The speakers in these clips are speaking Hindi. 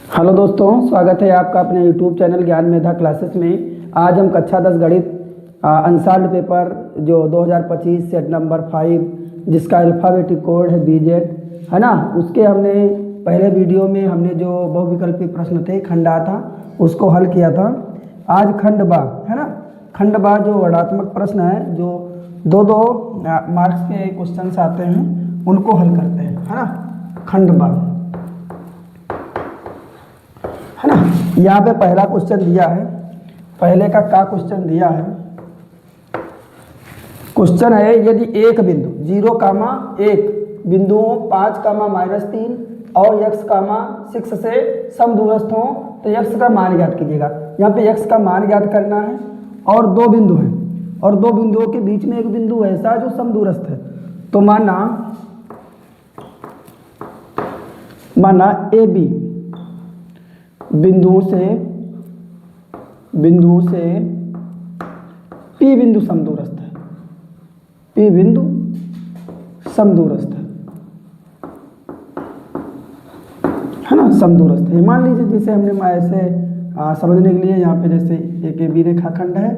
हेलो दोस्तों, स्वागत है आपका अपने यूट्यूब चैनल ज्ञान मेधा क्लासेस में। आज हम कक्षा 10 गणित अनसॉल्व्ड पेपर जो 2025 सेट नंबर 5 जिसका अल्फ़ाबेटिक कोड है बीजेड है ना, उसके हमने पहले वीडियो में हमने जो बहुविकल्पी प्रश्न थे खंड आ था उसको हल किया था। आज खंड बा है ना, खंड बा जो वर्णात्मक प्रश्न है, जो दो मार्क्स के क्वेश्चन आते हैं उनको हल करते हैं है ना। खंड बा है ना, यहाँ पे पहला क्वेश्चन दिया है, पहले का क्वेश्चन दिया है। क्वेश्चन है यदि एक बिंदु 0,1 बिंदुओं 5,-3 और x, 6 से समदूरस्थ हो तो x का मान ज्ञात कीजिएगा। यहाँ पे x का मान ज्ञात करना है और दो बिंदु हैं और दो बिंदुओं के बीच में एक बिंदु ऐसा जो समदूरस्थ है। तो माना ए बी बिंदु से P बिंदु समदूरस्थ है, P बिंदु समदूरस्थ है ना, समदूरस्थ है। मान लीजिए जैसे हमने ऐसे समझने के लिए यहाँ पे जैसे एक ए बी रेखाखंड है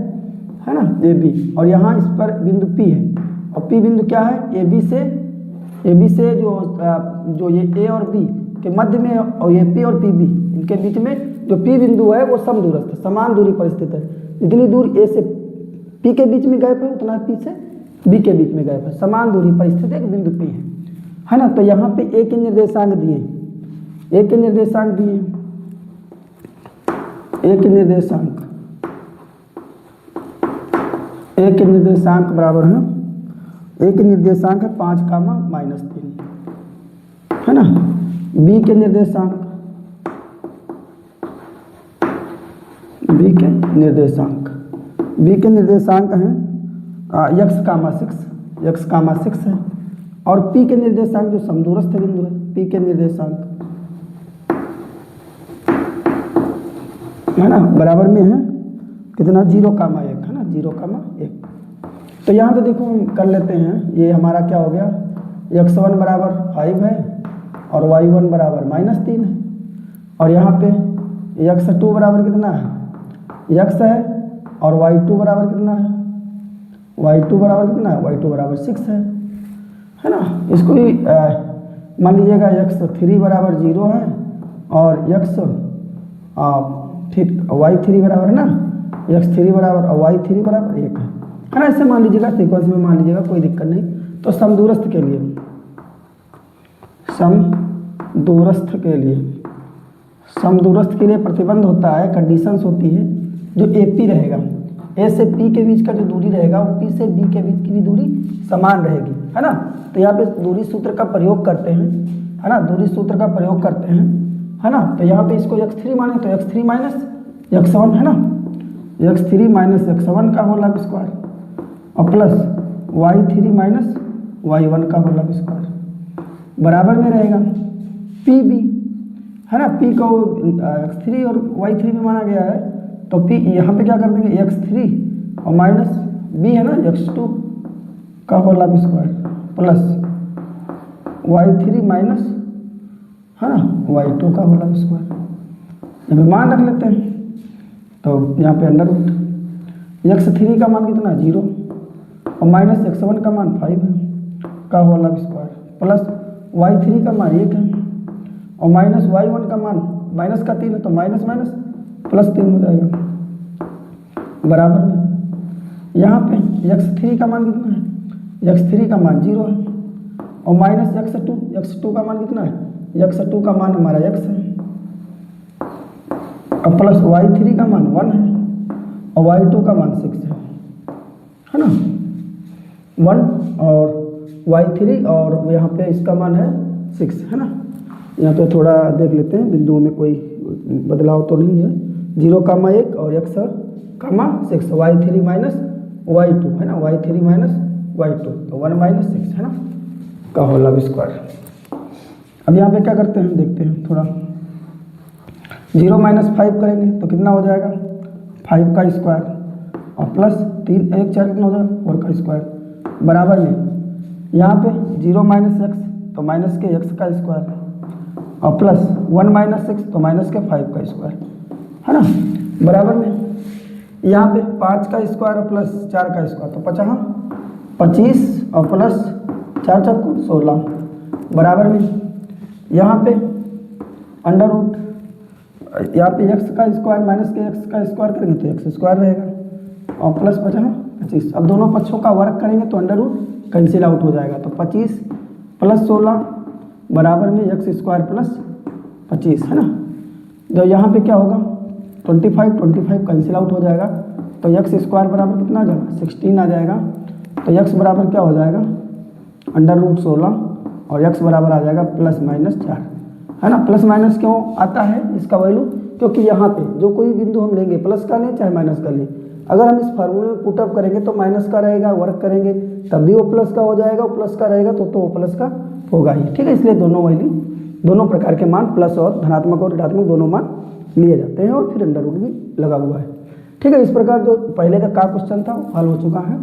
ना, ए बी, और यहाँ इस पर बिंदु P है और P बिंदु क्या है, ए बी से जो ये ए और बी के मध्य में और ये P और पी बी इनके बीच में जो P बिंदु है वो समदूरस्थ है, समान दूरी पर स्थित है। जितनी दूर A से P के बीच में गैप है उतना P से B के बीच में गैप है, समान दूरी पर स्थित एक बिंदु P है ना। तो यहाँ पे A के निर्देशांक दिए, A के निर्देशांक दिए, A के निर्देशांक बराबर है, A के निर्देशांक है 5,-3 है ना। B के निर्देशांक हैं x,6 है और P के निर्देशांक जो समदूरस्थ बिंदु है, P के निर्देशांक है ना बराबर में है कितना, 0,1 है ना, 0,1। तो यहाँ पे देखो हम कर लेते हैं, ये हमारा क्या हो गया, x1 बराबर 5 है और y1 बराबर -3 है और यहाँ पे x2 बराबर कितना है, x है और y2 बराबर कितना है, y2 बराबर 6 है ना। इसको भी मान लीजिएगा x3 बराबर 0 है और y3 बराबर है ना, x3 बराबर और y3 बराबर 1 है ना। ऐसे मान लीजिएगा, सीक्वेंस में मान लीजिएगा, कोई दिक्कत नहीं। तो समदूरस्थ के लिए प्रतिबंध होता है, कंडीशंस होती है, जो AP रहेगा, A से P के बीच का जो दूरी रहेगा वो P से B के बीच की भी दूरी समान रहेगी है ना। तो यहाँ पे दूरी सूत्र का प्रयोग करते हैं है ना, है ना। तो यहाँ पे इसको x3 माने तो x3 माइनस x1 है ना, x3 माइनस x1 का होल स्क्वायर और प्लस y3 माइनस y1 का होल स्क्वायर बराबर में रहेगा PB है ना। P को x3 और y3 में माना गया है तो P यहाँ पे क्या कर देंगे, x3 और माइनस B है ना, x2 का whole square plus y3 minus है ना y2 का होल स्क्वायर। यहाँ पे मान रख लेते हैं तो यहाँ पे अंडर रूट x3 का मान कितना 0 और माइनस x1 का मान 5 है का होल स्क्वायर प्लस y3 का मान 1 है और माइनस y1 का मान माइनस का 3 है तो माइनस प्लस 3 हो जाएगा बराबर में। यहाँ पे x3 का मान कितना है, x3 का मान 0 है और माइनस x2 का मान कितना है, x2 का मान हमारा x है और प्लस y3 का मान 1 है और y2 का मान 6 है ना, 1 और y3 और यहाँ पे इसका मान है 6 है ना। यहाँ पे थोड़ा देख लेते हैं, बिंदुओं में कोई बदलाव तो नहीं है, 0,1 और x,6 y3 माइनस y2 है ना, y3 माइनस y2 तो 1 माइनस 6 है ना का होल स्क्वायर। अब यहाँ पे क्या करते हैं देखते हैं थोड़ा, 0 माइनस 5 करेंगे तो कितना हो जाएगा, 5 का स्क्वायर और प्लस 3 1 4 कितना हो जाएगा 4 का स्क्वायर बराबर में। यहाँ पे 0 माइनस x तो माइनस के x का स्क्वायर और प्लस 1 माइनस 6 तो माइनस के 5 का स्क्वायर, है ना, बराबर में यहाँ पे 5 का स्क्वायर और प्लस 4 का स्क्वायर तो 25 और प्लस 4 चक्कू 16, बराबर में यहाँ पे अंडर रूट, यहाँ पे x का स्क्वायर माइनस के x का स्क्वायर करेंगे तो x स्क्वायर रहेगा और प्लस 25। अब दोनों पक्षों का वर्क करेंगे तो अंडर रूट कैंसिल आउट हो जाएगा, तो 25 प्लस 16 बराबर में x स्क्वायर प्लस 25, है ना। तो यहाँ पे क्या होगा 25 कैंसिल आउट हो जाएगा, तो x स्क्वायर बराबर कितना आ जाएगा 16 आ जाएगा, तो x बराबर क्या हो जाएगा अंडर रूट 16 और x बराबर आ जाएगा प्लस माइनस 4, है ना। प्लस माइनस क्यों आता है इसका वैल्यू, क्योंकि यहाँ पे जो कोई बिंदु हम लेंगे प्लस का लें चाहे माइनस का लें, अगर हम इस फार्मूले में पुटअप करेंगे तो माइनस का रहेगा, वर्क करेंगे तब भी वो प्लस का हो जाएगा, वो प्लस का रहेगा तो वो प्लस का होगा ही, ठीक है। इसलिए दोनों वैल्यू, दोनों प्रकार के मान प्लस और धनात्मक और ऋणात्मक दोनों मान लिए जाते हैं और फिर अंडर रूट भी लगा हुआ है, ठीक है। इस प्रकार जो पहले का क्वेश्चन था वो हल हो चुका है,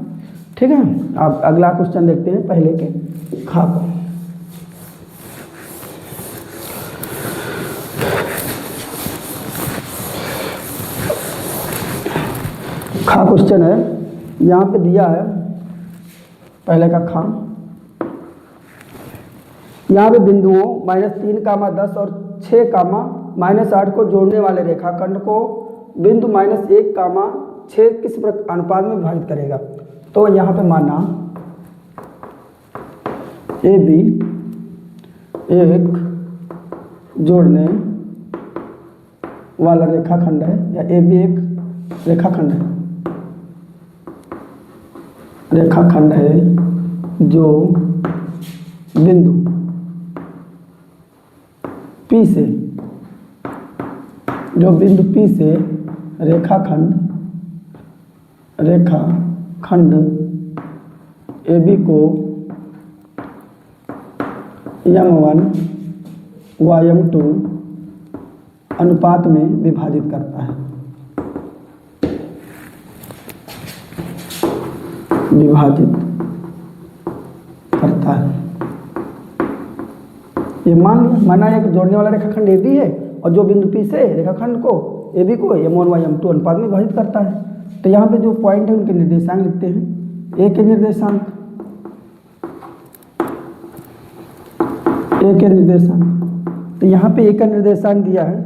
ठीक है। अब अगला क्वेश्चन देखते हैं पहले के खा को। खा क्वेश्चन है, यहाँ पे दिया है पहले का खा, यहाँ पे बिंदुओं -3, 10 और 6, -8 को जोड़ने वाले रेखाखंड को बिंदु -1, 6 किस अनुपात में विभाजित करेगा। तो यहाँ पे माना AB एक जोड़ने वाला रेखाखंड है, या AB एक रेखाखंड है जो बिंदु P से रेखाखंड AB को M1 व M2 अनुपात में विभाजित करता है, ये माना एक जोड़ने वाला रेखाखंड AB है और जो बिंदु P से रेखाखंड को AB को M1 व M2 अनुपात में विभाजित करता है। तो यहाँ पे जो पॉइंट है उनके निर्देशांक लिखते हैं। A के निर्देशांक, तो यहाँ पे A का निर्देशांक दिया है,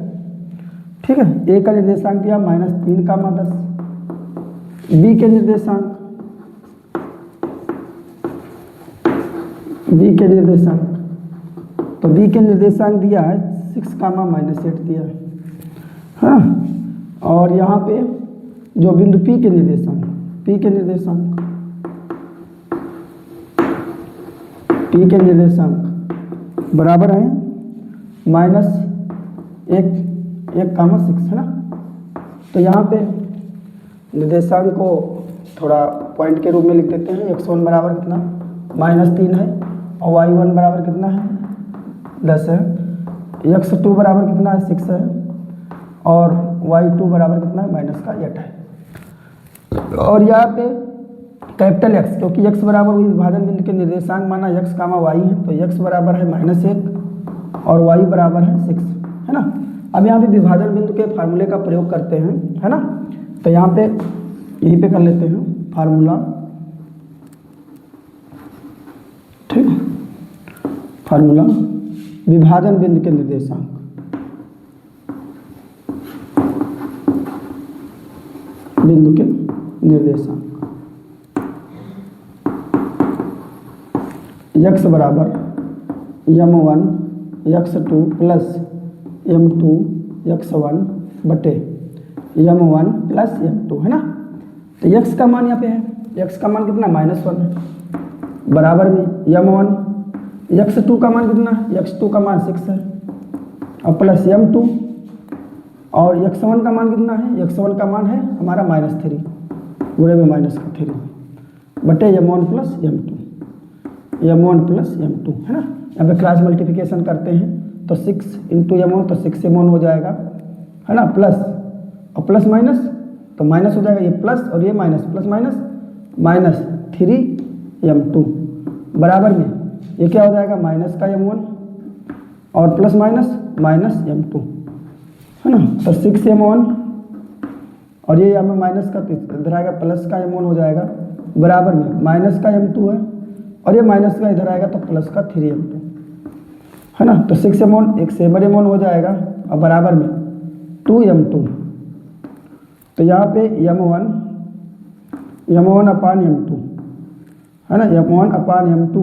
ठीक है। A का निर्देशांक दिया -3, 10। B के निर्देशांक, तो B के निर्देशांक दिया है 6, -8 दिया है, हाँ। और यहाँ पे जो बिंदु P के निर्देशांक बराबर है -1, 6, है ना। तो यहाँ पे निर्देशांक को थोड़ा पॉइंट के रूप में लिख देते हैं। x1 बराबर कितना -3 है और y1 बराबर कितना है 10 है, x2 बराबर कितना है 6 है और y2 बराबर कितना है -8 है। और यहाँ पे कैपिटल X, क्योंकि x बराबर विभाजन बिंदु के निर्देशांक माना x, y है, तो x बराबर है -1 और y बराबर है 6, है ना। अब यहाँ पे विभाजन बिंदु के फार्मूले का प्रयोग करते हैं, है ना। तो यहाँ पे यहीं पे कर लेते हैं फार्मूला, ठीक है। फार्मूला विभाजन बिंदु के निर्देशांक, x बराबर m1 x2 plus m2 x1 बटे m1 प्लस m2, है ना। तो x का मान यहाँ पे है, x का मान कितना -1 है, बराबर में m1, x2 का मान कितना है, x2 का मान 6 है और प्लस m2, और x1 का मान कितना है, x1 का मान है हमारा -3 गुणे में -3 बटे m1 प्लस m2, है ना। यहाँ पे क्रॉस मल्टीप्लिकेशन करते हैं तो 6 इंटू m1 तो 6 m1 हो जाएगा, है ना, प्लस और प्लस माइनस तो माइनस हो जाएगा, ये प्लस और ये माइनस, प्लस माइनस -3 m2 बराबर में ये क्या हो जाएगा, माइनस का m1 और प्लस माइनस माइनस m2 है ना। तो 6m1 और ये यहाँ में माइनस का इधर आएगा प्लस का m1 हो जाएगा, बराबर में माइनस का m2 है और ये माइनस का इधर आएगा तो प्लस का 3m2 है ना। तो 6m1 एक 7m1 हो जाएगा और बराबर में 2m2। तो यहाँ पे m1 अपान m2 है ना, m1 अपान m2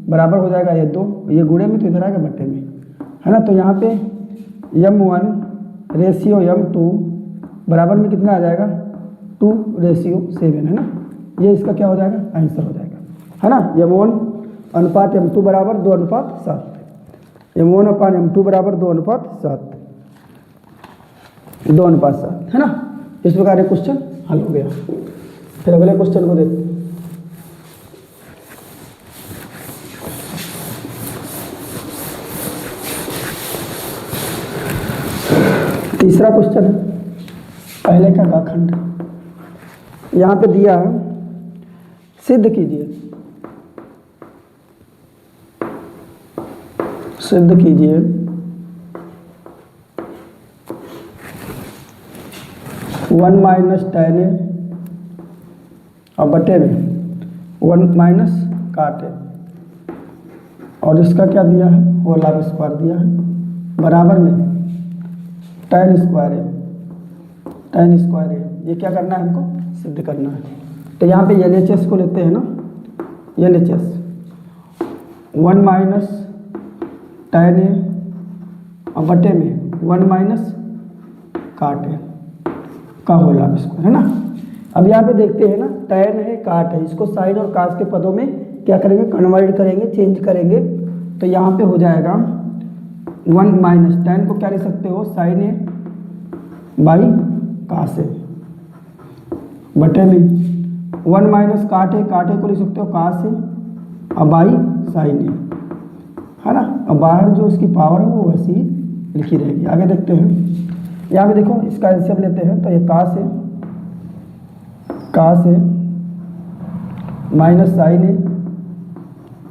बराबर हो जाएगा ये 2, ये गुणे में तो इधर आएगा बट्टे में है ना। तो यहाँ पे m1 रेशियो m2 बराबर में कितना आ जाएगा 2:7 है ना। ये इसका क्या हो जाएगा आंसर हो जाएगा है ना। m1 अनुपात m2 बराबर 2:7, m1 अपान m2 बराबर 2:7 है ना। इस प्रकार ये क्वेश्चन हल हो गया। फिर अगले क्वेश्चन को देखते हैं। तीसरा क्वेश्चन पहले का खंड यहाँ पे दिया है, सिद्ध कीजिए 1 माइनस tan a और बटे में 1 माइनस काट a और इसका क्या दिया है होल स्क्वायर दिया है, बराबर में tan स्क्वायर a। ये क्या करना है हमको सिद्ध करना है। तो यहाँ पे LHS को लेते हैं ना, LHS 1 माइनस tan a और बटे में 1 माइनस काट a का होल स्क्वायर है ना। अब यहाँ पे देखते हैं ना, tan है काट है, इसको साइन और कास के पदों में क्या करेंगे कन्वर्ट करेंगे, चेंज करेंगे। तो यहाँ पे हो जाएगा 1 माइनस tan को क्या लिख सकते हो साइन ए बाई कास ए, बटे में 1 माइनस काट ए को लिख सकते हो कास ए और बाई साइन ए है ना। अब बाहर जो उसकी पावर है वो वैसी ही लिखी रहेगी। आगे देखते हैं, यहाँ पे देखो इसका एलसीएम लेते हैं तो ये कास ए माइनस साइन ए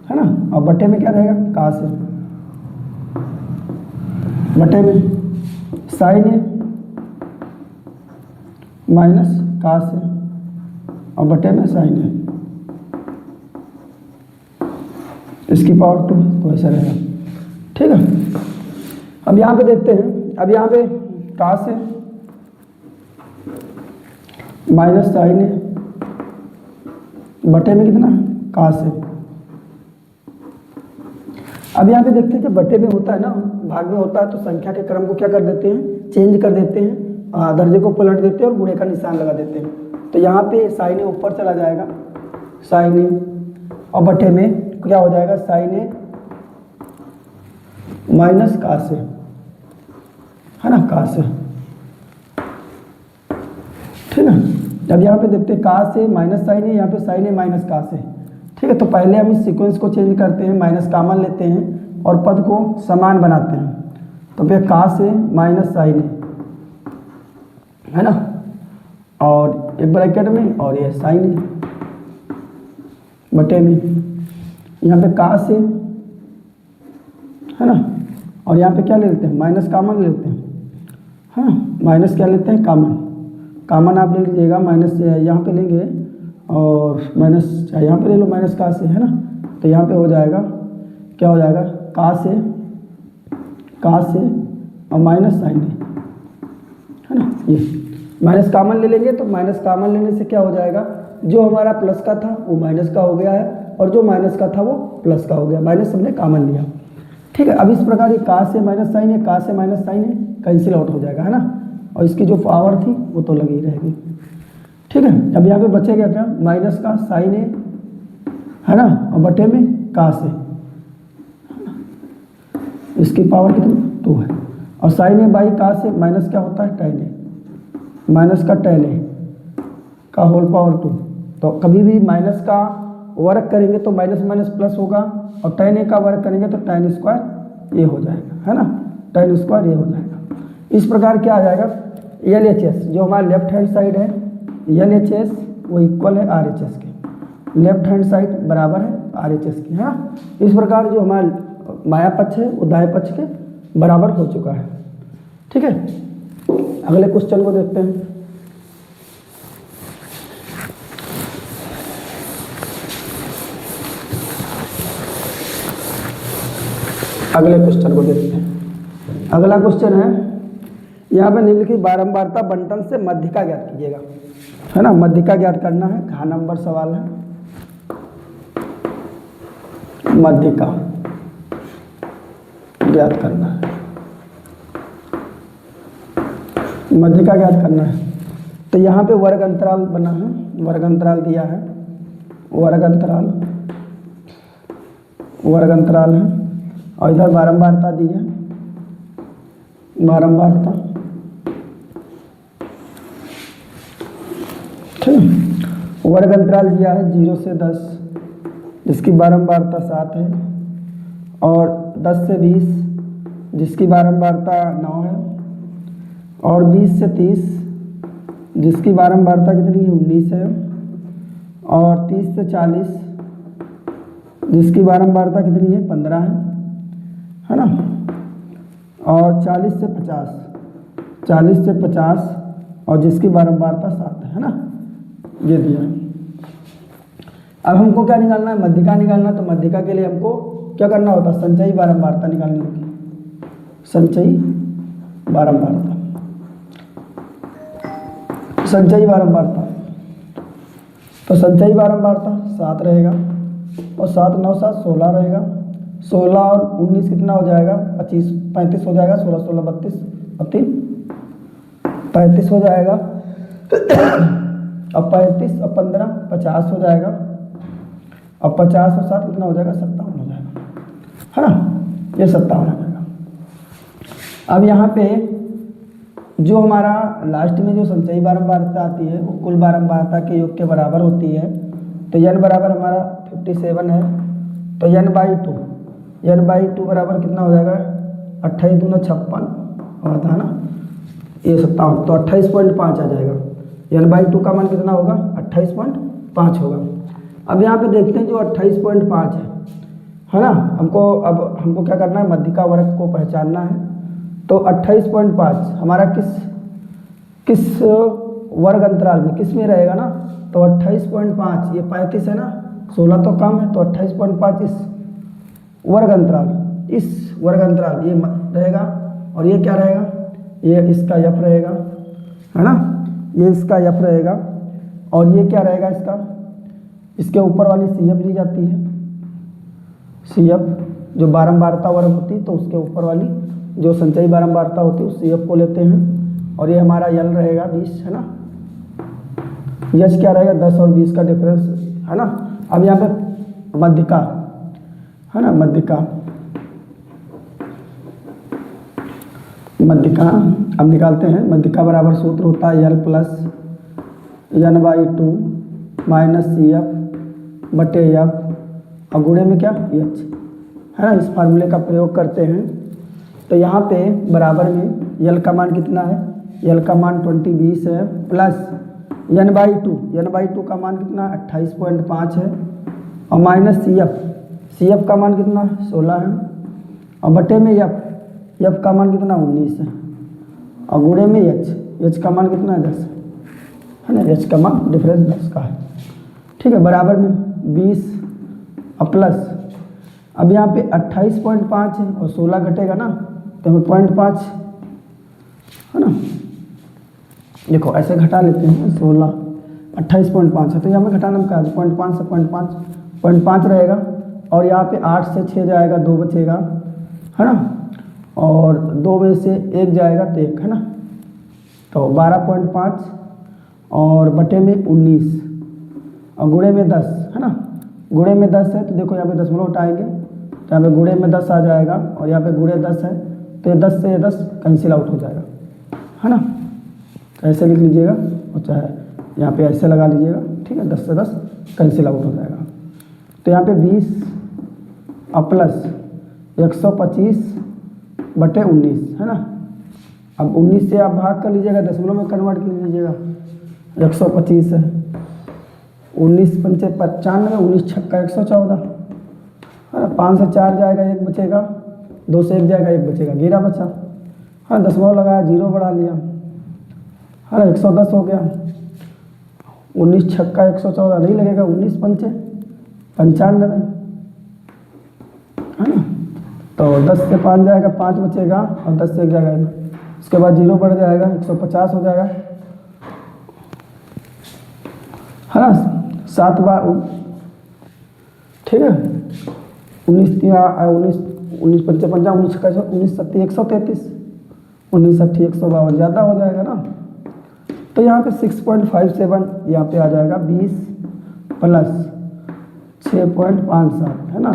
है ना, और बटे में क्या रहेगा कास ए, बटे में साइन ए माइनस कास ए और बटे में साइन ए, इसकी पावर 2 तो ऐसा रहेगा। ठीक है, अब यहाँ पे देखते हैं, अब यहाँ पे कास ए माइनस साइन ए बटे में कितना कास ए। अब यहाँ पे देखते हैं जब बटे में होता है ना, भाग में होता है तो संख्या के क्रम को क्या कर देते हैं चेंज कर देते हैं, दर्जे को पलट देते हैं और गुणे का निशान लगा देते हैं। तो यहाँ पे साइन ए ऊपर चला जाएगा साइन ए और बटे में क्या हो जाएगा साइन ए माइनस कास ए है ना, कास ए। ठीक है, अब यहाँ पे देखते हैं कास ए माइनस साइन ए, यहाँ पे साइन ए माइनस कास ए। ठीक है, तो पहले हम इस सीक्वेंस को चेंज करते हैं, माइनस कॉमन लेते हैं और पद को समान बनाते हैं। तो फिर कास ए माइनस साइन ए है ना, और एक ब्रैकेट में और ये साइन ए बटे में यहाँ पे कास ए है ना, और यहाँ पे क्या ले लेते हैं माइनस कॉमन ले लेते हैं है ना, माइनस क्या लेते हैं कॉमन आप ले लीजिएगा, माइनस यहाँ पे लेंगे और माइनस यहाँ पे ले लो माइनस कास ए है ना। तो यहाँ पे हो जाएगा क्या हो जाएगा कास ए और माइनस साइन ए है ना। ये माइनस कॉमन ले लेंगे तो माइनस कॉमन लेने से क्या हो जाएगा जो हमारा प्लस का था वो माइनस का हो गया है और जो माइनस का था वो प्लस का हो गया, माइनस हमने कॉमन लिया। ठीक है, अब इस प्रकार ये कास A minus sign A, cos A minus sign A cancel out हो जाएगा है ना, और इसकी जो पावर थी वो तो लगी रहेगी। ठीक है, अब यहाँ पे बचेगा क्या माइनस का साइन ए है ना और बटे में कास ए, इसकी पावर कितनी 2 है, और sine A by cos A minus क्या होता है tan ए, माइनस का tan ए का होल पावर 2। तो कभी भी माइनस का वर्क करेंगे तो माइनस माइनस प्लस होगा और tan ए का वर्क करेंगे तो tan स्क्वायर ये हो जाएगा है ना, tan स्क्वायर ये हो जाएगा। इस प्रकार क्या आ जाएगा LHS जो हमारा लेफ्ट हैंड साइड है LHS वो इक्वल है RHS के, लेफ्ट हैंड साइड बराबर है RHS की है ना। इस प्रकार जो हमारा बायां पक्ष है वो दाएं पक्ष के बराबर हो चुका है। ठीक है, अगले क्वेश्चन को देखते हैं। अगले क्वेश्चन को देखते हैं। अगला क्वेश्चन है, यहाँ पे निम्नलिखित बारंबारता बंटन से मध्यिका ज्ञात कीजिएगा, है ना। मध्यिका ज्ञात करना है, घ नंबर सवाल है। मध्यिका ज्ञात करना है, मध्यिका ज्ञात करना है। तो यहाँ पे वर्ग अंतराल बना है, वर्ग अंतराल दिया है, वर्ग अंतराल है, और इधर बारंबारता दी है, बारंबारता। ठीक, वर्ग अंतराल दिया है 0 से 10, जिसकी बारंबारता 7 है, और 10 से 20 जिसकी बारंबारता 9 है, और 20 से 30 जिसकी बारंबारता कितनी है 19 है, और 30 से 40 जिसकी बारंबारता कितनी है 15 है ना, और 40 से 50 और जिसकी बारंबारता 7 है ना, ये दिया है। अब हमको क्या निकालना है, मध्यिका निकालना। तो मध्यिका के लिए हमको क्या करना होता है, संचयी बारंबारता निकालनी होगी, संचयी बारंबारता, संचयी बारंबारता। तो संचयी बारंबारता 7 रहेगा, और 7 9 7 16 रहेगा, 16 और 19 कितना हो जाएगा 25 35 हो जाएगा, 16 16 32 और 3 35 हो जाएगा, अब 35 और 15 50 हो जाएगा, अब 50 और 7 कितना हो जाएगा 57 हो जाएगा, है ना, ये 57 हो जाएगा। अब यहाँ पे जो हमारा लास्ट में जो संचयी बारंबारता आती है वो कुल बारंबारता के योग के बराबर होती है। तो n बराबर हमारा 57 है, तो n/2 बराबर कितना हो जाएगा 28 दूना 56 हुआ था ना, ये 57, तो 28.5 आ जाएगा। n/2 का मान कितना होगा 28.5 होगा। अब यहाँ पे देखते हैं जो 28.5 है ना, हमको क्या करना है, मध्यिका वर्ग को पहचानना है। तो 28.5 हमारा किस वर्ग अंतराल में, किस में रहेगा ना, तो 28.5 ये 35 है ना, 16 तो कम है, तो 28.5 इस वर्ग अंतराल ये रहेगा, और ये क्या रहेगा, ये इसका यफ रहेगा, है ना, ये इसका यफ रहेगा, और ये क्या रहेगा इसका, इसके ऊपर वाली CF ली जाती है, CF जो बारंबारता वर्ग होती है, तो उसके ऊपर वाली जो संचयी बारंबारता होती है उस CF को लेते हैं, और ये हमारा यल रहेगा 20, है ना, यश क्या रहेगा 10 और 20 का डिफरेंस, है ना। अब यहाँ पे मध्यिका, है ना, मध्यिका अब निकालते हैं। मध्यिका बराबर सूत्र होता है यल प्लस n/2 माइनस CF बटे F, और गुणे में क्या एच, है ना, इस फार्मूले का प्रयोग करते हैं। तो यहाँ पे बराबर में यल का मान कितना है, यल का मान 20 है, प्लस n/2 का मान कितना 28.5 है, और माइनस CF का मान कितना 16 है, और बटे में F का मान कितना 19 है, और गुणे में H का मान कितना है 10 है ना, H का मान डिफरेंस 10 का है। ठीक है, बराबर में 20 और प्लस, अब यहाँ पे 28.5 है और 16 घटेगा ना, तो 0.5 है ना, देखो ऐसे घटा लेते हैं, 16 28.5 है, तो यहाँ पे घटाना क्या है 0.5 से 0.5 रहेगा, और यहाँ पे 8 से 6 जाएगा, 2 बचेगा, है ना, और 2 में से 1 जाएगा तो 1, है ना, तो 12.5 और बटे में 19 और गुणे में 10, है ना, गुणे में 10 है, तो देखो यहाँ पे दशमलव उठाएंगे तो यहाँ पे गुणे में 10 आ जाएगा, और यहाँ पे गुणे 10 है, तो ये 10 से 10 कैंसिल आउट हो जाएगा, है ना, तो ऐसे लिख लीजिएगा, और चाहे यहाँ पे ऐसे लगा लीजिएगा। ठीक है, 10 से 10 कैंसिल आउट हो जाएगा। तो यहाँ पे 20 और प्लस 125 बटे 19, है ना, अब 19 से आप भाग कर लीजिएगा, दशमलव में कन्वर्ट कर लीजिएगा, 125 है, 19 पंचे 95, 19 छक्का 114, है ना, 5 से 4 जाएगा 1 बचेगा, 2 से 1 जाएगा 1 बचेगा, 11 बचा। हाँ, दशमलव लगाया, 0 बढ़ा लिया, हाँ 110 हो गया। 19 छक्का 114 नहीं लगेगा, 19 पंचे 95, है ना। तो 10 से 5 जाएगा 5 बचेगा और 10 से 1 जाएगा 1, उसके बाद 0 बढ़ जाएगा 150 हो जाएगा, है ना। 7 बार, ठीक है। 19 पंचे 50, 19 छक्का 19 सत्ती 133, 19 अट्ठी 152 ज़्यादा हो जाएगा ना। तो यहाँ पे 6.57 यहाँ पे आ जाएगा 20 प्लस 6.57, है ना।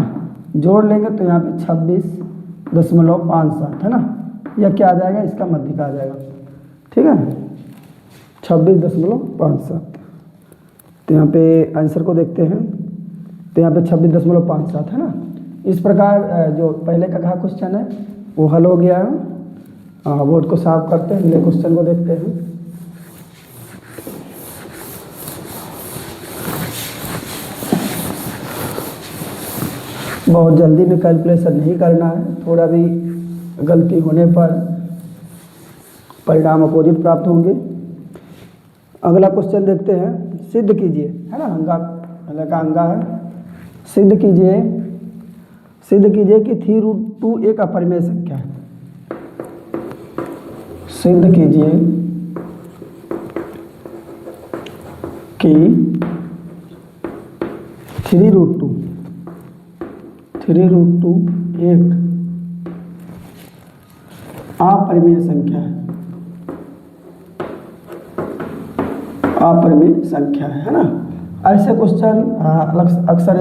जोड़ लेंगे तो यहाँ पे 26.57, है ना। यह क्या आ जाएगा, इसका मध्य आ जाएगा, ठीक है, 26.57। तो यहाँ पे आंसर को देखते हैं, तो यहाँ पे 26.57 है ना। इस प्रकार जो पहले का कहा क्वेश्चन है वो हल हो गया है। बोर्ड को साफ करते हैं, अगले क्वेश्चन को देखते हैं। बहुत जल्दी में कैलकुलेशन नहीं करना है, थोड़ा भी गलती होने पर परिणाम अपोजिट प्राप्त होंगे। अगला क्वेश्चन देखते हैं, सिद्ध कीजिए, है ना। अंगा पहले का अंगा है, सिद्ध कीजिए कि 3√2 एक अपरिमेय संख्या है। सिद्ध कीजिए कि 3√2 एक अपरिमेय संख्या है, अपरिमेय संख्या है ना। ऐसे क्वेश्चन अक्सर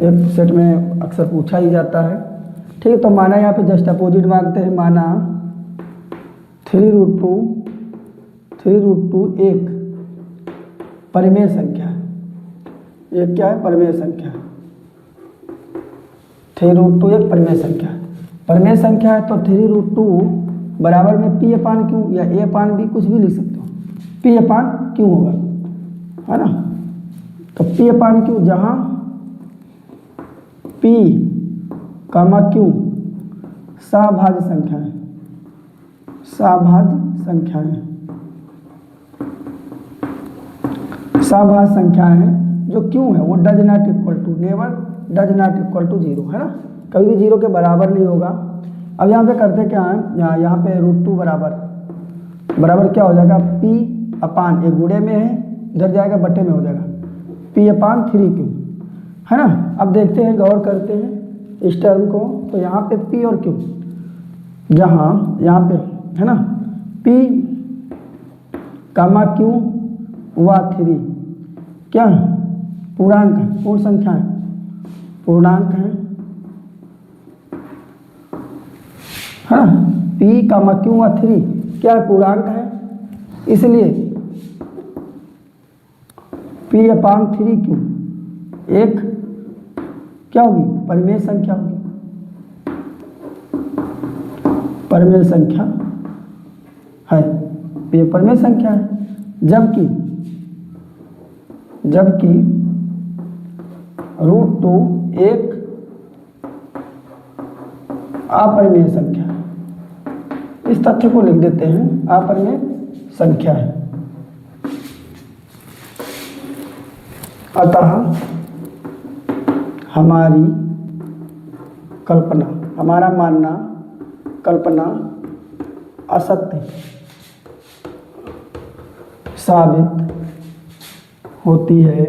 एक सेट में अक्सर पूछा ही जाता है, ठीक है। तो माना यहाँ पे जस्ट अपोजिट मांगते हैं, माना 3√2 एक परिमेय संख्या है। एक क्या है, परिमेय संख्या है। 3√2 एक परिमेय संख्या है। परिमेय संख्या है तो 3√2 बराबर में p अपान क्यू या a अपान b कुछ भी लिख सकते हो, p अपान क्यू होगा, है ना। तो p अपान क्यू, जहाँ p कामा क्यू सभाज्य संख्या है, सभाज्य संख्या है, सभाज्य संख्या है। जो क्यू है वो does not equal to, never does not equal to 0, है ना। कभी भी 0 के बराबर नहीं होगा। अब यहाँ पे करते क्या है, यहाँ पे √2 बराबर क्या हो जाएगा, p अपान, एक गुणे में है, इधर जाएगा बटे में हो जाएगा, p अपान 3q, है ना। अब देखते हैं, गौर करते हैं इस टर्म को। तो यहाँ पे p और q, जहाँ यहाँ पे है ना p कामा q व 3 क्या है, पूर्णांक है, पूर्ण संख्या है, पूर्णांक है ना। p कामा q व 3 क्या है, पूर्णांक है, इसलिए p अपान 3q एक क्या होगी, परिमेय संख्या होगी, परिमेय संख्या है, ये परिमेय संख्या है। जबकि √2 एक अपरिमेय संख्या है। इस तथ्य को लिख देते हैं, अपरिमेय संख्या है। अतः हमारी कल्पना, हमारा मानना, कल्पना असत्य साबित होती है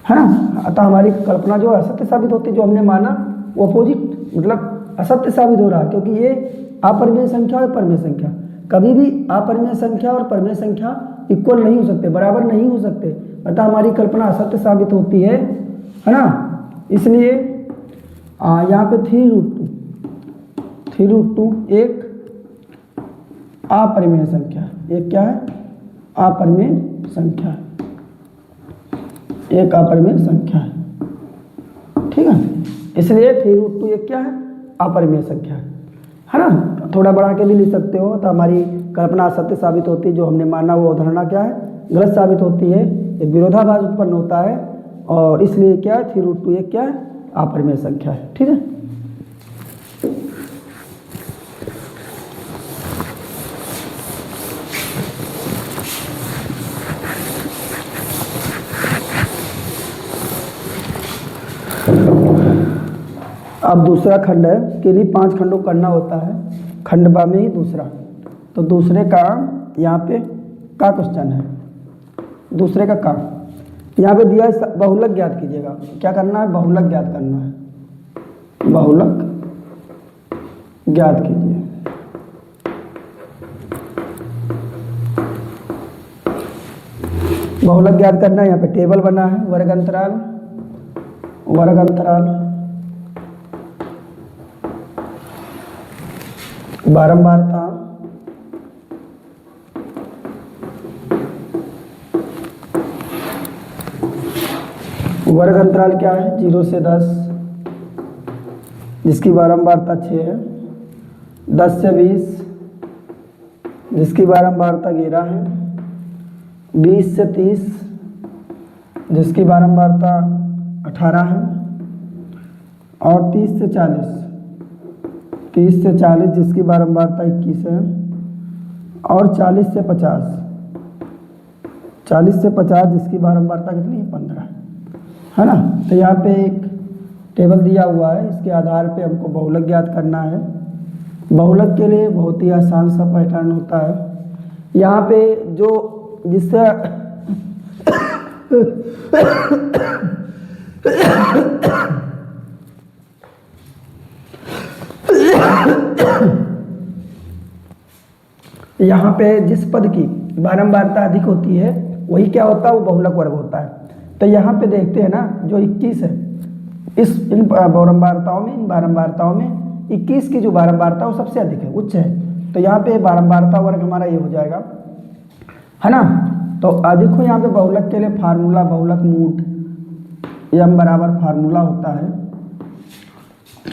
ना। अतः हमारी कल्पना जो असत्य साबित होती है, जो हमने माना वो अपोजिट मतलब असत्य साबित हो रहा है, क्योंकि ये अपरिमेय संख्या और परिमेय संख्या, कभी भी अपरिमेय संख्या और परिमेय संख्या इक्वल नहीं हो सकते, बराबर नहीं हो सकते। अतः हमारी कल्पना असत्य साबित होती है ना। इसलिए यहाँ पे 3√2 एक अपरिमेय संख्या है। एक क्या है, अपरिमेय संख्या है, एक अपरिमेय संख्या है, ठीक है। इसलिए 3√2 एक क्या है, अपरिमेय संख्या है ना। थोड़ा बढ़ा के भी लिख सकते हो। तो हमारी कल्पना असत्य साबित होती है, जो हमने माना वो अवधारणा क्या है, गलत साबित होती है। एक विरोधाभास उत्पन्न होता है और इसलिए क्या है 3√2 एक क्या है अपरिमेय संख्या है। ठीक है, अब दूसरा खंड है कि नहीं 5 खंडों करना होता है, खंड बा में ही दूसरा। तो दूसरे का यहाँ पे का क्वेश्चन है, दूसरे का यहाँ पे दिया है बहुलक ज्ञात कीजिएगा। क्या करना है, बहुलक ज्ञात करना है, बहुलक ज्ञात कीजिए। बहुलक ज्ञात करना है, यहाँ पे टेबल बना है, वर्ग अंतराल बारंबारता, वर्ग अंतराल क्या है 0 से 10, जिसकी बारंबारता 6 है, 10 से 20 जिसकी बारंबारता 11 है, 20 से 30 जिसकी बारंबारता 18 है, और 30 से 40 जिसकी बारंबारता 21 है, और 40 से 50 जिसकी बारंबारता कितनी है 15 है ना। तो यहाँ पे एक टेबल दिया हुआ है, इसके आधार पे हमको बहुलक ज्ञात करना है। बहुलक के लिए बहुत ही आसान सा पैटर्न होता है। यहाँ पे जो जिससे यहाँ पे जिस पद की बारंबारता अधिक होती है वही क्या होता है, वो बहुलक वर्ग होता है। तो यहाँ पे देखते हैं ना, जो 21 है इन बारंबारताओं में, इन बारंबारताओं में 21 की जो बारंबारता वो सबसे अधिक है, उच्च है। तो यहाँ पे बारंबारता वर्ग हमारा ये हो जाएगा, है ना। तो देखो यहाँ पे बहुलक के लिए फार्मूला, बहुलक मूट m बराबर फार्मूला होता है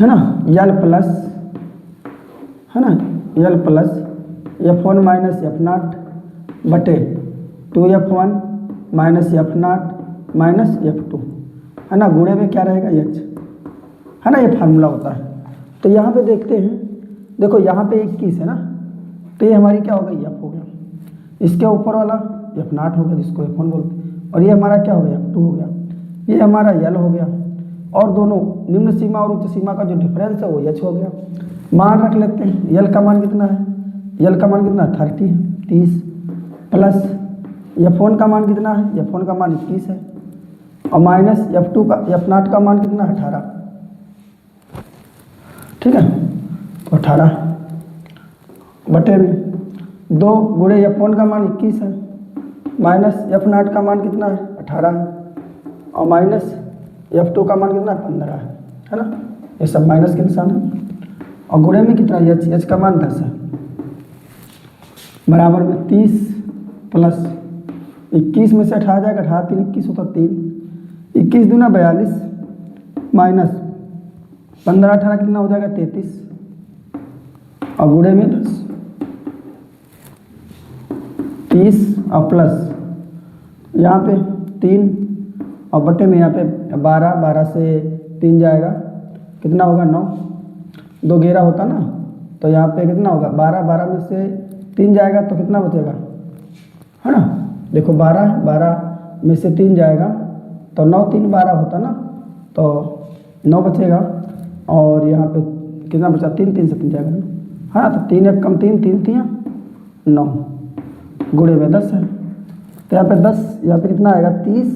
ना, यल प्लस, है ना, यल प्लस f1 माइनस f0 बटे 2f1 minus f0 minus f2, है ना, गुणे में क्या रहेगा h, है ना, ये फार्मूला होता है। तो यहाँ पे देखते हैं, देखो यहाँ पे 21 है ना, तो ये हमारी क्या हो गई f हो गया, इसके ऊपर वाला f0 हो गया जिसको f1 बोलते हैं, और ये हमारा क्या हो गया f2 हो गया, ये हमारा यल हो गया, और दोनों निम्न सीमा और उच्च सीमा का जो डिफरेंस है वो h हो गया। मान रख लेते हैं, यल का मान कितना है, यल का मान कितना 30 प्लस f1 का मान कितना है, f1 का मान 21 है, और माइनस f2 का f0 का मान कितना 18, ठीक है, 18 बटे में 2 गुणे f1 का मान 21 है, माइनस f0 का मान कितना है 18 है, और माइनस f2 का मान कितना 15 है ना, ये सब माइनस के निशान है, और गुणे में कितना h का मान 10 है, बराबर में 30 प्लस 21 में से 18 जाएगा, 18 3 21 होता 3, 21 दूना 42 माइनस 15 18 कितना हो जाएगा 33, और गुणे में 10, 30 और प्लस यहाँ पे 3 और बटे में यहाँ पे 12 से 3 जाएगा, कितना होगा 9, 2 11 होता ना, तो यहाँ पे कितना होगा 12 में से 3 जाएगा तो कितना बचेगा, है ना, देखो 12 में से 3 जाएगा तो 9 3 12 होता ना, तो 9 बचेगा, और यहाँ पे कितना बचा 3 3 से 3 जाएगा, है ना, तो 3 1 कम 3 3 3 9 गुणे में 10 है, तो यहाँ पे 10, यहाँ पे कितना आएगा 30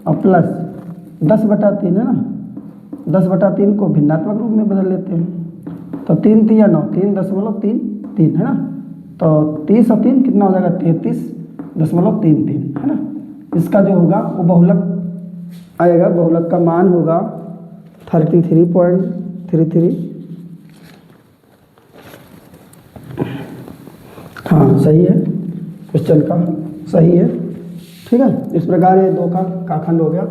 और प्लस 10/3 है ना, 10/3 को भिन्नात्मक रूप में बदल लेते हैं, तो 3 3 9 3.33 है ना, तो 30 और 3 कितना हो जाएगा 33.33 है ना। इसका जो होगा वो बहुलक आएगा, बहुलक का मान होगा 33.33, हाँ सही है, क्वेश्चन का सही है, ठीक है। इस प्रकार ये 2 का खंड हो गया।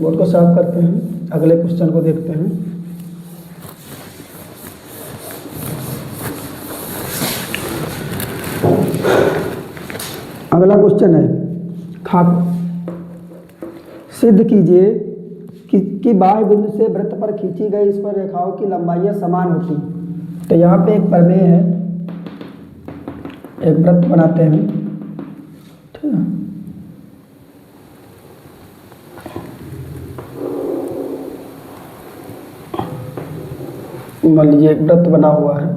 बोर्ड को साफ करते हैं, अगले क्वेश्चन को देखते हैं। अगला क्वेश्चन है सिद्ध कीजिए कि बाह्य बिंदु से वृत्त पर खींची गई इस पर रेखाओं की लंबाइयाँ समान होती हैं। तो यहाँ पे एक प्रमेय है, एक वृत्त बनाते हैं, ठीक है। मान लीजिए एक वृत्त बना हुआ है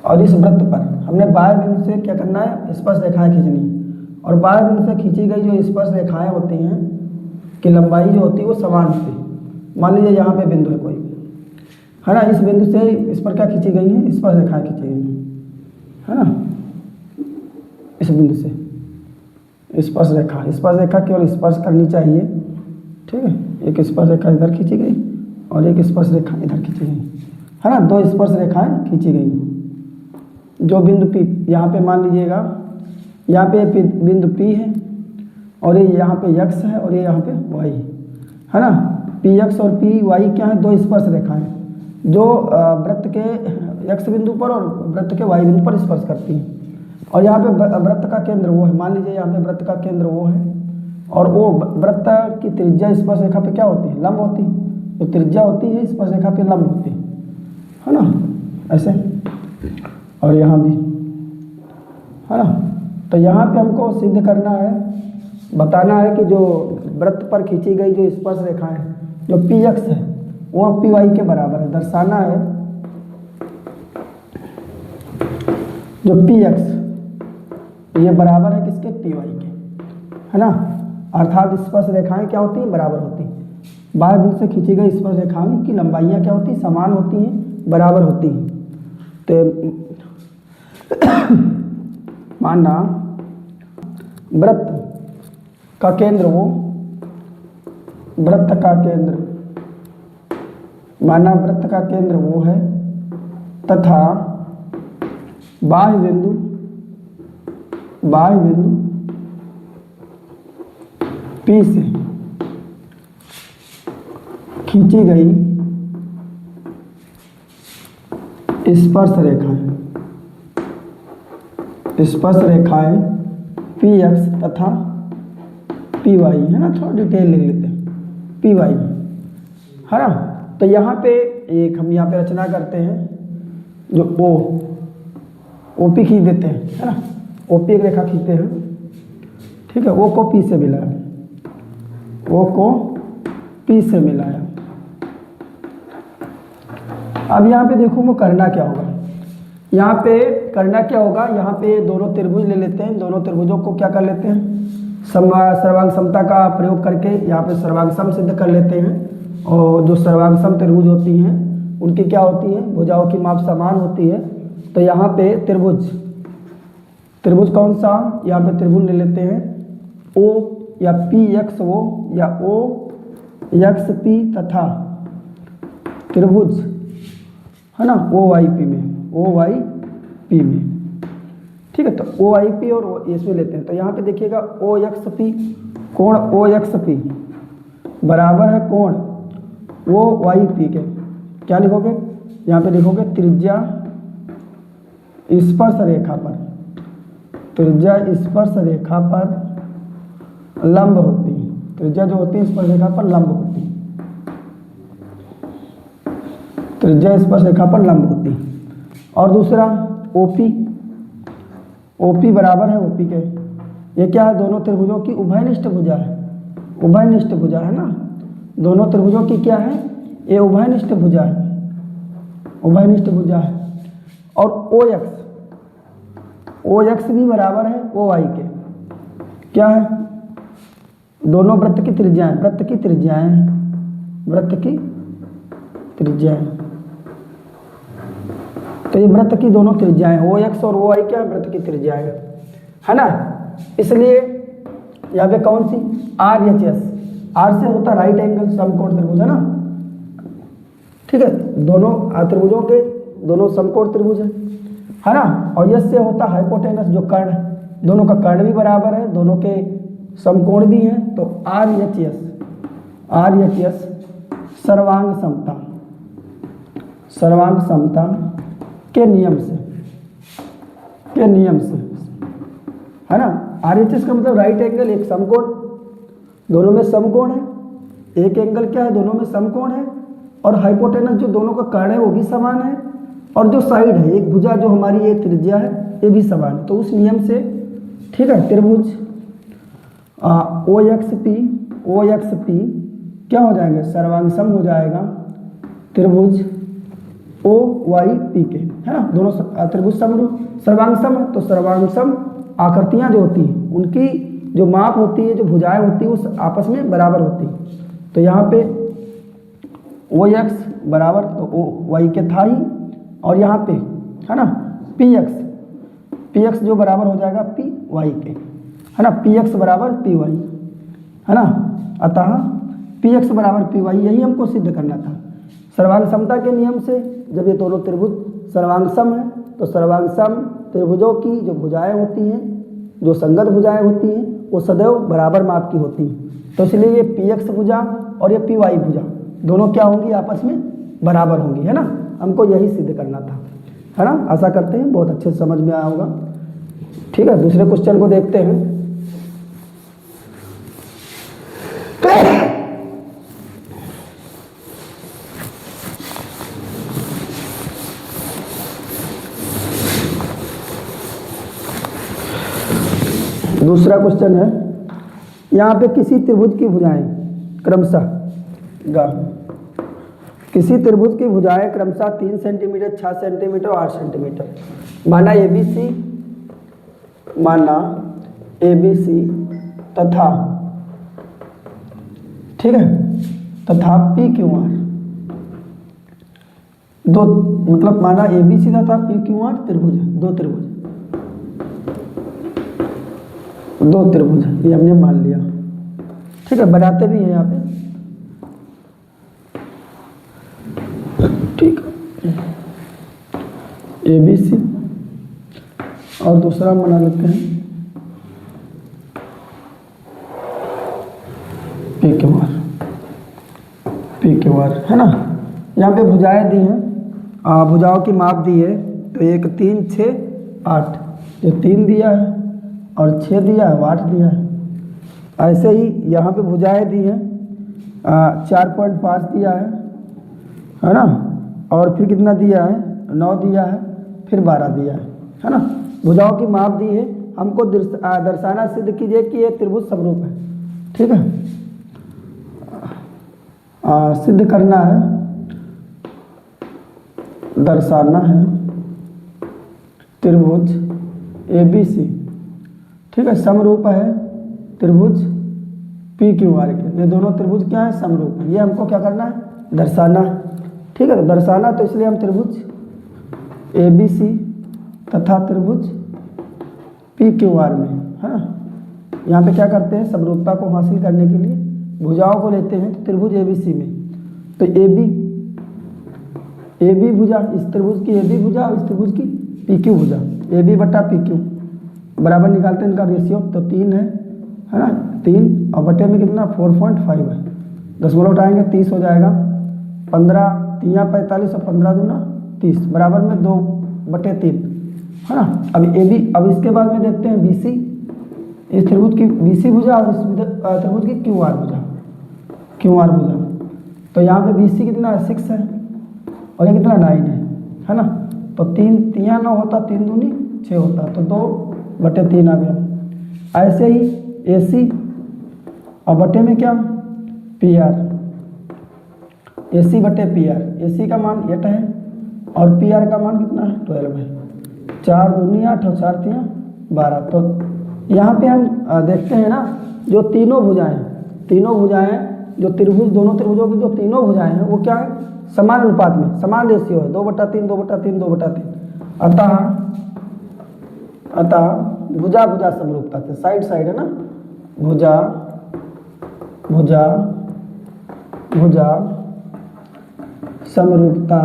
और इस वृत्त पर हमने बाह्य बिंदु से क्या करना है, स्पर्श रेखाएं खींचनी, और बाह्य बिंदु से खींची गई जो स्पर्श रेखाएं होती हैं की लंबाई जो होती है वो समान होती है। मान लीजिए यहाँ पे बिंदु है कोई, है ना, इस बिंदु से इस पर क्या खींची गई है, स्पर्श रेखाएं खींची गई है ना, इस बिंदु से स्पर्श रेखा केवल स्पर्श करनी चाहिए, ठीक है। एक स्पर्श रेखा इधर खींची गई और एक स्पर्श रेखा इधर खींची गई, है ना, दो स्पर्श रेखाएं खींची गई। जो बिंदु P यहाँ पे मान लीजिएगा, यहाँ पे बिंदु P है और ये यहाँ पे x है और ये यहाँ पे y है ना। PX और PY क्या है, दो स्पर्श रेखाएं जो वृत्त के x बिंदु पर और वृत्त के y बिंदु पर स्पर्श करती हैं। और यहाँ पे वृत्त का केंद्र वो है, मान लीजिए यहाँ पे वृत्त का केंद्र वो है और वो वृत्त की त्रिज्या स्पर्श रेखा पे क्या होती है, लंब होती है। तो त्रिज्या होती है स्पर्श रेखा पे लंब होती है ना, ऐसे। और यहाँ भी, है ना। तो यहाँ पे हमको सिद्ध करना है, बताना है कि जो वृत्त पर खींची गई जो स्पर्श रेखाएं जो PX है वो PY के बराबर है। दर्शाना है जो PX ये बराबर है किसके, PY के, है ना। अर्थात स्पर्श रेखाएं क्या होती हैं, बराबर होती हैं। बाह्य बिंदु से खींची गई स्पर्श रेखाओं की लंबाइयाँ क्या होती हैं, समान होती हैं, बराबर होती हैं। तो मानना वृत्त का केंद्र वो, वृत्त का केंद्र, माना वृत्त का केंद्र वो है तथा बाह्य बिंदु P से खींची गई स्पर्श रेखाएं PX तथा PY, है ना, थोड़ा डिटेल लिख लेते हैं, PY, है ना। तो यहाँ पे एक हम यहाँ पे रचना करते हैं जो OP खींच देते हैं, है ना, OP एक रेखा खींचते हैं, ठीक है। O को P से मिलाया, O को P से मिलाया। अब यहाँ पे देखो वो करना क्या होगा, यहाँ पे करना क्या होगा, यहाँ पे दोनों त्रिभुज ले लेते हैं, दोनों त्रिभुजों को क्या कर लेते हैं, सर्वांग समता का प्रयोग करके यहाँ पे सर्वांग सम सिद्ध कर लेते हैं। और जो सर्वांग सम त्रिभुज होती हैं उनकी क्या होती है, भुजाओं की माप समान होती है। तो यहाँ पे त्रिभुज कौन सा, यहाँ पे त्रिभुज ले लेते हैं O या PXO या OXP तथा त्रिभुज, है ना, OYP में, ठीक है। तो OIP और इसमें लेते हैं। तो यहाँ पे देखिएगा OXP, कोण OXP बराबर है कोण OYP के। क्या लिखोगे, यहाँ पे लिखोगे त्रिज्या स्पर्श रेखा पर लंब होती है। त्रिज्या जो होती है स्पर्श रेखा पर लंब होती है, त्रिज्या स्पर्श रेखा पर लंब होती है। और दूसरा OP बराबर है OP के, ये क्या है, दोनों त्रिभुजों की उभयनिष्ठ भुजा है, है ना। दोनों त्रिभुजों की क्या है, ये उभयनिष्ठ भुजा है। और OX भी बराबर है OY के, क्या है, दोनों वृत्त की त्रिज्याएं, तो ये वृत्त की दोनों त्रिज्याएं OX और OY क्या है, वृत्त की त्रिज्याएं, है ना। इसलिए यहाँ पे कौन सी, RHS, R से होता राइट एंगल समकोण त्रिभुज, है ना, ठीक है। दोनों त्रिभुजों के दोनों समकोण त्रिभुज है ना। और यश से होता हाइपोटेनस, जो कर्ण, दोनों का कर्ण भी बराबर है, दोनों के समकोण भी हैं। तो RHS सर्वांग समता के नियम से, है ना। RHS का मतलब राइट एंगल एक समकोण, दोनों में समकोण है, एक एंगल क्या है, दोनों में समकोण है, और हाइपोटेनस जो दोनों का कर्ण है वो भी समान है, और जो साइड है एक भुजा जो हमारी ये त्रिज्या है ये भी समान है। तो उस नियम से ठीक है त्रिभुज ओ एक्स पी क्या हो जाएंगे, सर्वांगसम हो जाएगा त्रिभुज ओ वाई पी के, है ना। दोनों त्रिभुज समरूप सर्वांगसम है, तो सर्वांगसम आकृतियां जो होती हैं उनकी जो माप होती है, जो भुजाएं होती है वो आपस में बराबर होती है। तो यहाँ पे ओ एक्स बराबर तो ओ वाई के था ही, और यहाँ पे है ना पी एक्स जो बराबर हो जाएगा पी वाई के, है ना। पी एक्स बराबर पी वाई, है ना। अतः पी एक्स बराबर पी वाई यही हमको सिद्ध करना था। सर्वांग समता के नियम से जब ये दोनों त्रिभुज सर्वांगसम है तो सर्वांगसम त्रिभुजों की जो भुजाएं होती हैं, जो संगत भुजाएं होती हैं वो सदैव बराबर माप की होती हैं। तो इसलिए ये पी एक्स भुजा और ये पी वाई भुजा दोनों क्या होंगी, आपस में बराबर होंगी, है ना। हमको यही सिद्ध करना था, है ना। आशा करते हैं बहुत अच्छे से समझ में आया होगा। ठीक है, दूसरे क्वेश्चन को देखते हैं। दूसरा क्वेश्चन है, यहाँ पे किसी त्रिभुज की भुजाएं क्रमशः किसी त्रिभुज की भुजाएं क्रमशः 3 सेंटीमीटर, 6 सेंटीमीटर और 8 सेंटीमीटर माना ABC तथा ठीक है तथा PQR दो, मतलब माना ABC तथा PQR त्रिभुज है, दो त्रिभुज ये हमने मान लिया। ठीक है, बनाते भी हैं यहाँ पे। ठीक है, ABC और दूसरा बना लेते हैं PQR, है ना। यहाँ पे भुजाएं दी हैं, भुजाओं की माप दी है, तो 1 3 6 8 जो 3 दिया है और 6 दिया है, 8 दिया है। ऐसे ही यहाँ पे भुजाएं दी हैं, 4.5 दिया है ना, और फिर कितना दिया है, 9 दिया है, फिर 12 दिया है ना। भुजाओं की माप दी है, हमको दर्शाना सिद्ध कीजिए कि ये त्रिभुज समरूप है। ठीक है, सिद्ध करना है, दर्शाना है त्रिभुज ABC ठीक है समरूप है त्रिभुज PQR के। ये दोनों त्रिभुज क्या है, समरूप है। ये हमको क्या करना है, दर्शाना है। ठीक है, तो दर्शाना, तो इसलिए हम त्रिभुज ABC तथा त्रिभुज PQR में, है ना, यहाँ पे क्या करते हैं, समरूपता को हासिल करने के लिए भुजाओं को लेते हैं। तो त्रिभुज ABC में तो AB भुजा, इस त्रिभुज की AB भुजा और इस त्रिभुज की PQ भुजा, AB बटा PQ बराबर निकालते हैं इनका रेशियो, तो 3 है ना, 3 और बटे में कितना 4.5 है। दशमलव उठाएंगे 30 हो जाएगा, 15 3 45 और 15 दूना 30 बराबर में 2/3, है ना। अब AB, अब इसके बाद में देखते हैं BC, इस त्रिभुज की BC भुजा और इस त्रिभुज की QR भुजा। तो यहाँ पे BC कितना है, 6 है, और ये कितना 9 है ना। तो 3 3 9 होता, 3 दूनी 6 होता, तो 2/3 आ गया। ऐसे ही AC और बटे में क्या PR, AC बटे PR, AC का मान 8 है और PR का मान कितना है, 12 है। 4 दूनी 8 और 4 3 12। तो यहाँ पे हम देखते हैं ना, जो तीनों भुजाएं जो त्रिभुज, दोनों त्रिभुजों की जो तीनों भुजाएं हैं वो क्या है, समान अनुपात में, समान रेशियो है, 2/3 2/3 2/3। अतः भुजा समरूपता से, साइड है ना, भुजा समरूपता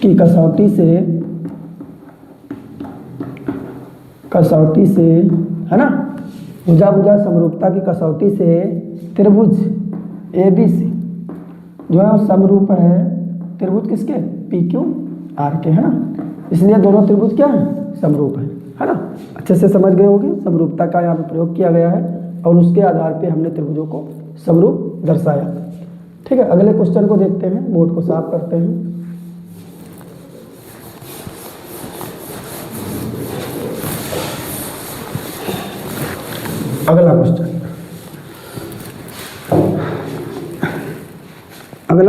की कसौटी से है ना, भुजा समरूपता की कसौटी से त्रिभुज ABC जो है वो समरूप है त्रिभुज किसके, PQR के, है ना। इसलिए दोनों त्रिभुज क्या है, समरूप है ना। अच्छे से समझ गए होंगे, समरूपता का यहाँ पे प्रयोग किया गया है। और उसके आधार पे हमने त्रिभुजों को समरूप दर्शाया। ठीक है, अगले क्वेश्चन को देखते हैं, बोर्ड को साफ करते हैं। अगला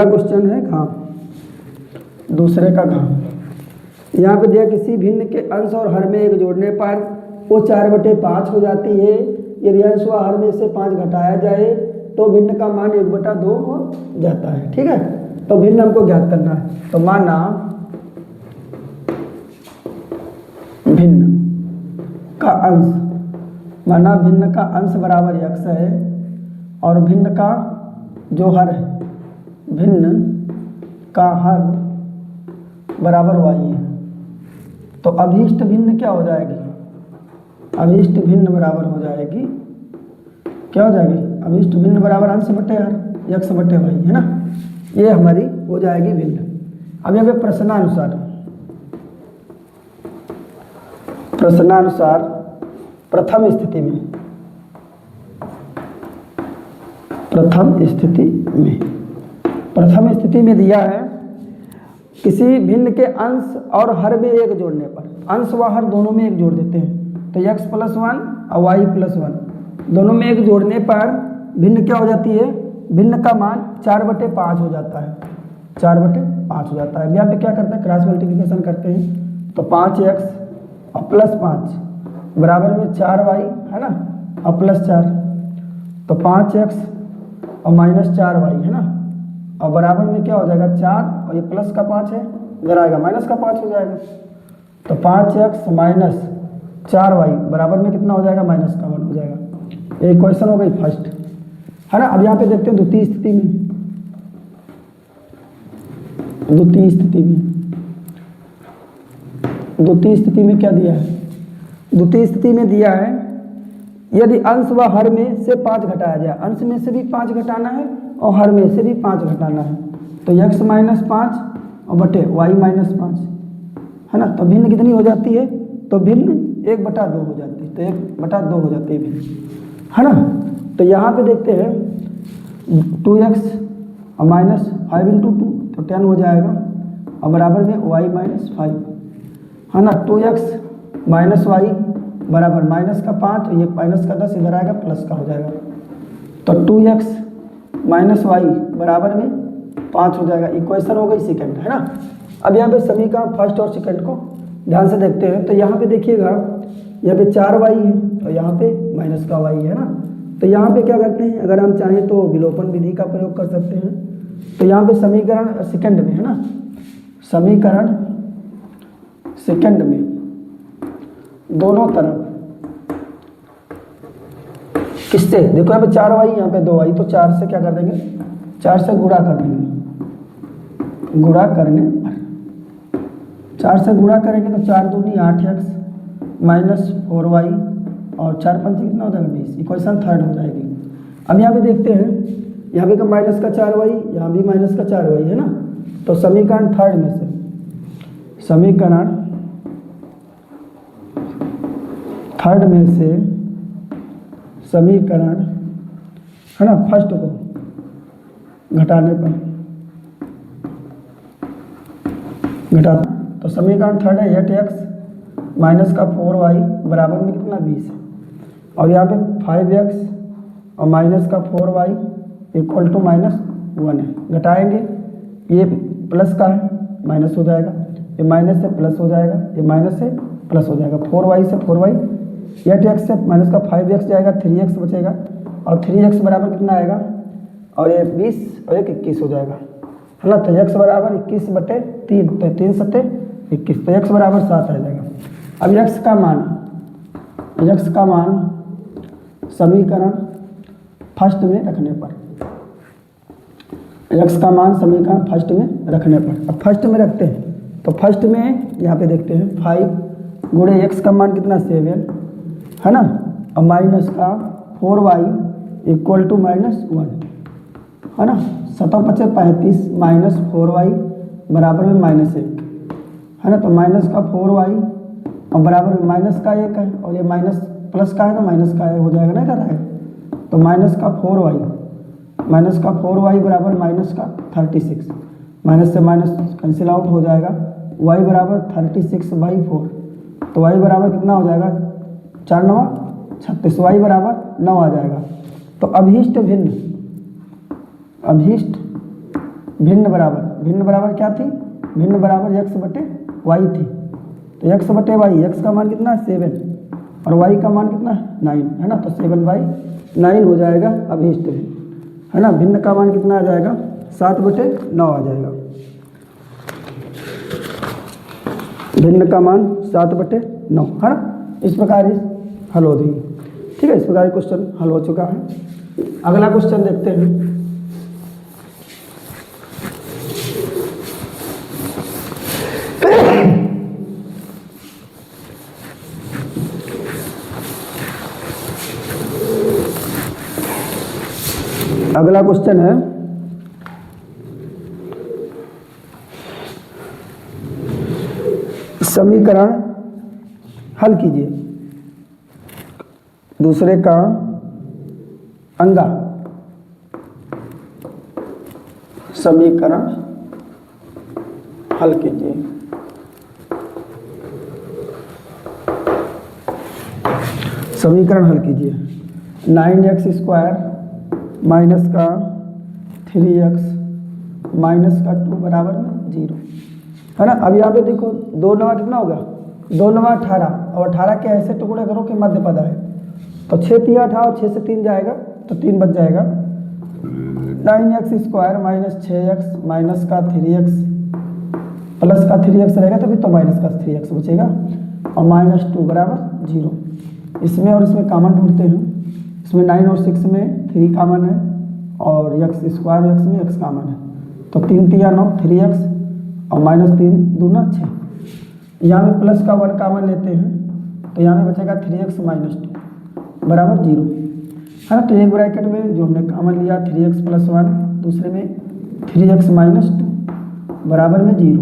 क्वेश्चन है घाव, दूसरे का घाव। यहाँ पे दिया किसी भिन्न के अंश और हर में एक जोड़ने पर वो 4/5 हो जाती है। यदि अंश व हर में से 5 घटाया जाए तो भिन्न का मान 1/2 हो जाता है। ठीक है, तो भिन्न हमको ज्ञात करना है। तो माना भिन्न का अंश बराबर x है और भिन्न का जो हर है, भिन्न का हर बराबर y है। तो अभीष्ट भिन्न क्या हो जाएगी? अभीष्ट भिन्न बराबर हो जाएगी, क्या हो जाएगी? अभीष्ट भिन्न बराबर अंश बटे हर x बटे y, है ना। ये हमारी हो जाएगी भिन्न। अब यहाँ पे प्रश्नानुसार प्रथम स्थिति में दिया है किसी भिन्न के अंश और हर में एक जोड़ने पर, अंश व हर दोनों में एक जोड़ देते हैं, तो x + 1 और y + 1 दोनों में एक जोड़ने पर भिन्न क्या हो जाती है? भिन्न का मान 4/5 हो जाता है, 4/5 हो जाता है। यहाँ पे क्या करते हैं? क्रॉस मल्टीप्लिकेशन करते हैं, तो 5x और +5 बराबर में 4y, है ना, और +4, तो 5x और -4y, है ना, और बराबर में क्या हो जाएगा? 4, और ये प्लस का 5 है, इधर आएगा माइनस का 5 हो जाएगा। तो 5x - 4y बराबर में कितना हो जाएगा? -1 हो जाएगा। ये क्वेश्चन हो गई फर्स्ट, है ना। अब यहाँ पे देखते हैं द्वितीय स्थिति में क्या दिया है? द्वितीय स्थिति में दिया है यदि अंश व हर में से 5 घटाया जाए, अंश में से भी 5 घटाना है और हर में से भी 5 घटाना है, तो x - 5 और बटे y - 5, है ना। तो भिन्न कितनी हो जाती है? तो भिन्न 1/2 हो जाती है, तो 1/2 हो जाती है भिन्न, है ना। तो यहाँ पे देखते हैं 2x और -5 × 2 तो 10 हो जाएगा, और बराबर में y - 5, है ना। 2x - y बराबर -5, ये -10 इधर आएगा, प्लस का हो जाएगा, तो 2x - y बराबर में 5 हो जाएगा। इक्वेशन हो गई सेकंड, है ना। अब यहाँ पे समीकरण फर्स्ट और सेकंड को ध्यान से देखते हैं। तो यहाँ पे देखिएगा, यहाँ पे 4y है और यहाँ पे माइनस का y है ना। तो यहाँ पे क्या करते हैं, अगर हम चाहें तो विलोपन विधि का प्रयोग कर सकते हैं। तो यहाँ पे समीकरण सेकंड में, है ना, समीकरण सेकंड में दोनों तरफ किससे? देखो यहाँ पे 4y, यहाँ पे 2y, तो 4 से क्या कर देंगे? 4 से गुणा कर देंगे। गुणा करने पर 4 से गुणा करेंगे तो 4 दूनी 8x -4y और 4 पंचे कितना हो जाएगा? 20। इक्वेशन थर्ड हो जाएगी। अब यहाँ पे देखते हैं, यहाँ पे का माइनस का 4y, यहाँ भी माइनस का 4y, है ना। तो समीकरण थर्ड में से, समीकरण थर्ड में से समीकरण, है ना, फर्स्ट को घटाने पर तो समीकरण थर्ड है 8x -4y बराबर में कितना? 20 है, और यहाँ पे 5x और -4y = -1 है। घटाएंगे, ये प्लस का है, माइनस हो जाएगा, ये माइनस से प्लस हो जाएगा, ये माइनस से प्लस हो जाएगा, 4y से 4y, 8x से माइनस का 5x जाएगा, 3x बचेगा, और 3x बराबर कितना आएगा? और ये 20 और 21 हो जाएगा, है ना। तो x बराबर 21/3, तो 3 × 7 = 21, तो x बराबर 7 आ जाएगा। अब x का मान समीकरण फर्स्ट में रखने पर, x का मान समीकरण फर्स्ट में रखने पर, अब फर्स्ट में रखते हैं। तो फर्स्ट में यहाँ पे देखते हैं 5 गुणे x का मान कितना? 7, है ना, और माइनस का 4y = -1, है ना। 7 × 5 = 35 -4y बराबर में -1, है ना। तो माइनस का 4y और बराबर में माइनस का 1 है, और ये माइनस प्लस का है तो माइनस का हो जाएगा ना, इधर है, तो माइनस का 4y, बराबर माइनस का 36, माइनस से माइनस कैंसिल आउट हो जाएगा, y बराबर 36/4, तो y बराबर कितना हो जाएगा, 4 9 36, y बराबर 9 आ जाएगा। तो अभीष्ट भिन्न बराबर क्या थी, भिन्न बराबर x बटे y थी, तो x बटे y, x का मान कितना है 7 और y का मान कितना है 9 है ना, तो 7/9 हो जाएगा अभीष्ट भिन्न, है ना। भिन्न का मान कितना आ जाएगा, 7/9 आ जाएगा, भिन्न का मान 7/9 है ना। इस प्रकार इस हल हो जाएगी, ठीक है। इस प्रकार क्वेश्चन हल हो चुका है। अगला क्वेश्चन देखते हैं। अगला क्वेश्चन है समीकरण हल कीजिए, दूसरे का अंगा, समीकरण हल कीजिए। समीकरण हल कीजिए, 9x² माइनस का 3x माइनस का 2 बराबर में 0, है ना। अब यहाँ पे देखो 2 9 कितना होगा, 2 9 18, और 18 के ऐसे टुकड़े करो कि मध्य पद आए, तो 6 3 18, 6 से 3 जाएगा तो 3 बच जाएगा। 9x² माइनस 6x माइनस का 3x प्लस का 3x रहेगा तभी तो माइनस का 3x बचेगा, और माइनस 2 बराबर 0। इसमें और इसमें कॉमन ढूंढते हैं, इसमें 9 और 6 में 3 कॉमन है और x² x में x कॉमन है, तो 3 3 9 3x और माइनस 3 दूना 6। यहाँ में प्लस का 1 कॉमन लेते हैं तो यहाँ में बचेगा 3x माइनस 2 बराबर 0, है ना। तो एक ब्रैकेट में जो हमने कॉमन लिया 3x प्लस 1, दूसरे में 3x माइनस 2 बराबर में 0,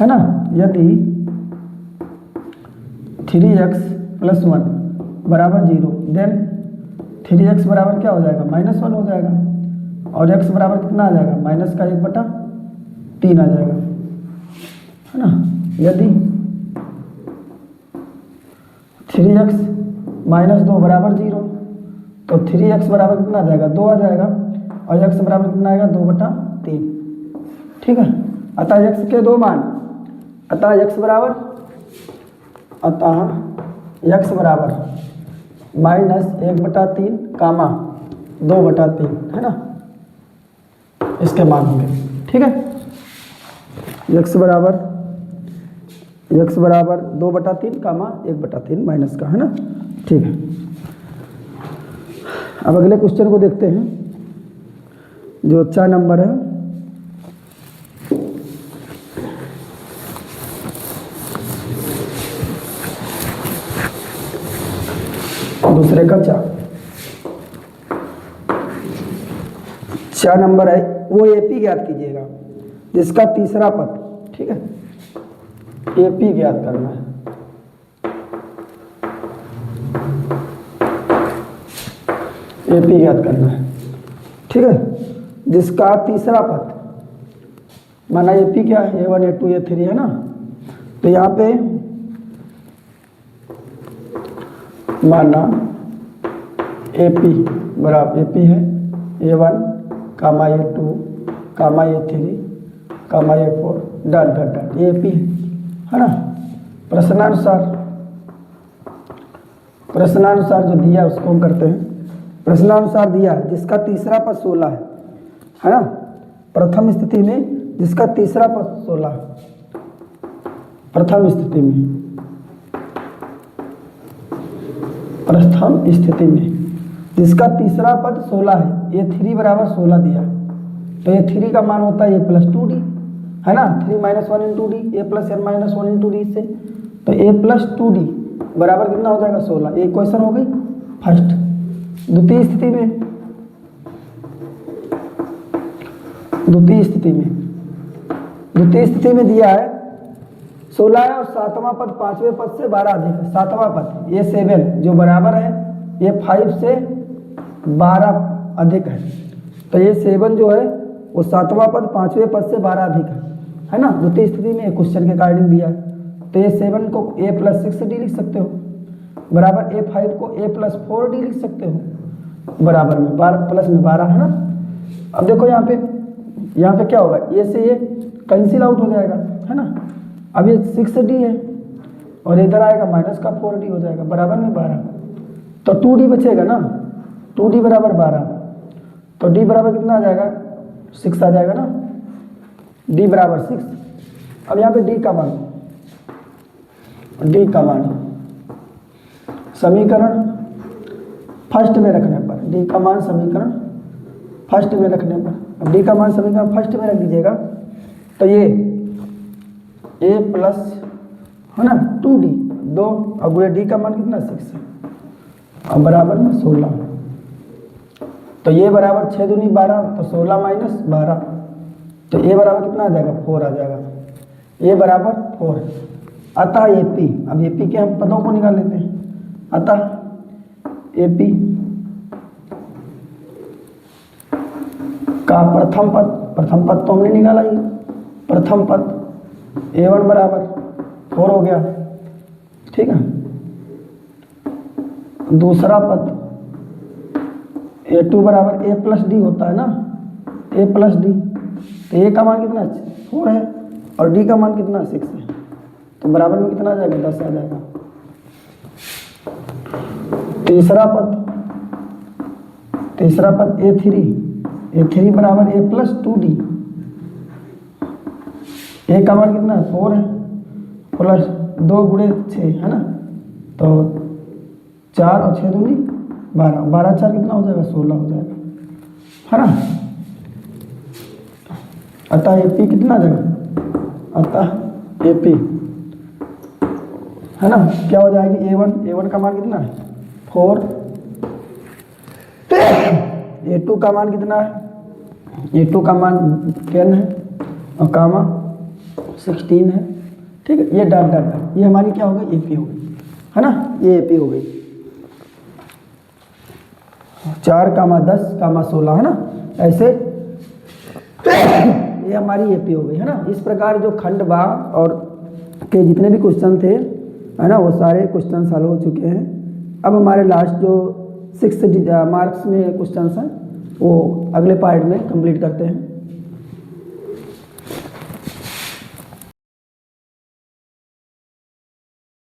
है ना। यदि 3x प्लस 1 बराबर 0, देन 3x बराबर क्या हो जाएगा, -1 हो जाएगा, और x बराबर कितना आ जाएगा, माइनस का 1/3 आ जाएगा, है ना। यदि 3x माइनस 2 बराबर 0, तो 3x बराबर कितना आ जाएगा, 2 आ जाएगा, और x बराबर कितना आएगा, 2/3, ठीक है। अतः x के 2 मान, अतः x बराबर -1/3 कामा 2/3, है ना, इसके मान होंगे, ठीक है। x बराबर 2/3 कामा 1/3 माइनस का, है ना, ठीक है। अब अगले क्वेश्चन को देखते हैं जो 4 नंबर है। दूसरे का 4 नंबर है, वो एपी ज्ञात कीजिएगा जिसका तीसरा पद, ठीक है, एपी ज्ञात करना है। एपी ज्ञात करना है, ठीक है, जिसका तीसरा पद, माना एपी क्या है, A1 A2 A3 है ना। तो यहाँ पे माना एपी बराबर एपी है A1 कामा A2 कामा A3 कामा A4 डॉट डॉट डॉट, ये एपी है ना। प्रश्नानुसार जो दिया उसको हम करते हैं। प्रश्नानुसार दिया है जिसका तीसरा पद 16 है ना। प्रथम स्थिति में जिसका तीसरा पद 16 है, प्रथम स्थिति में जिसका तीसरा पद 16 है, A3 बराबर 16 दिया, तो A3 का मान होता है A प्लस 2D, है ना। 3 - 1 × D, A plus n - 1 × D से, तो A प्लस 2D बराबर कितना हो जाएगा 16। एक क्वेश्चन हो गई फर्स्ट। द्वितीय स्थिति में दिया है 16 है और सातवां पद पांचवें पद से 12 अधिक है। सातवां पद ये 7 जो बराबर है ये 5 से 12 अधिक है। तो ये 7 जो है वो 7वां पद 5वें पद से 12 अधिक है ना। द्वितीय स्थिति में क्वेश्चन के अकॉर्डिंग दिया है। तो ये 7 को a+6d लिख सकते हो, बराबर a5 को a+4d लिख सकते हो, बराबर में 12 प्लस में 12 है ना। अब देखो यहाँ पे क्या होगा, ये से ये कैंसिल आउट हो जाएगा है ना। अब ये 6d है और इधर आएगा माइनस का 4d हो जाएगा, बराबर में 12। तो 2d बचेगा ना, 2d बराबर 12, तो d बराबर कितना आ जाएगा, 6 आ जाएगा ना, d बराबर 6। अब यहाँ पे d का मान समीकरण फर्स्ट में रखने पर, d का मान समीकरण फर्स्ट में रखने पर, अब d का मान समीकरण फर्स्ट में रख दीजिएगा तो ये a प्लस है ना 2d 2 और गुणे d का मान कितना 6 है और बराबर में 16। तो ये बराबर 6 दूनी 12, तो 16 माइनस 12, तो a बराबर कितना आ जाएगा 4 आ जाएगा, a बराबर 4। अतः AP, अब AP के हम पदों को निकाल लेते हैं। अतः AP का प्रथम पद तो हमने निकाला ही, प्रथम पद a1 बराबर 4 हो गया, ठीक है। दूसरा पद a2 बराबर a+d होता है ना, a+d, तो a का मान कितना 4 है और d का मान कितना 6 है, तो बराबर में कितना आ जाएगा 10 आ जाएगा। तीसरा पद a3 बराबर a+2d, a का मान कितना 4 है प्लस 2 गुणे 6 है ना, तो 4 और 6 दूनी 12, 12 4 कितना हो जाएगा 16 हो जाएगा है ना। अतः AP कितना आ जाएगा, अतः AP है ना क्या हो जाएगी a1 का मान कितना है 4, a2 का मान कितना है, a2 का मान 10 है और कामा 16 है, ठीक है। ये डॉट ये हमारी क्या हो गई AP हो गई है ना, ये AP हो गई। 4 कामा 10 कामा 16 है ना, ऐसे ये हमारी AP हो गई है ना। इस प्रकार जो खंड बा और के जितने भी क्वेश्चन थे है ना वो सारे क्वेश्चन सॉल्व हो चुके हैं। अब हमारे लास्ट जो 6 मार्क्स में क्वेश्चन हैं वो अगले पार्ट में कंप्लीट करते हैं।